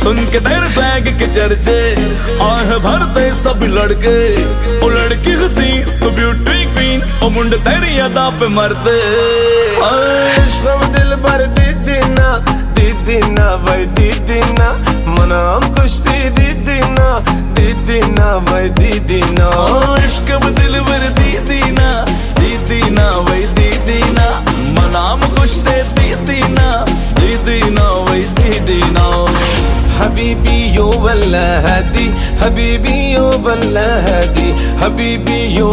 सुन के तेरे फ्लैग के चर्चे आह भरते सब लड़के। ओ लड़की हसी तो ब्यूटी क्वीन, ओ मुंडे तेरी अदा पे मरते। इश्क में दिल भर दीदीना भाई दीदीना, मनाम कुश्ती दीदीना भाई दीदीना। इश्क में दिल भर दीदीना भाई दीदीना, मनाम कुश्ती दीदीना भाई दीदीना। हबीबी यो वल्ला हदी, हबीबी यो वल्ला हदी, हबीबी यो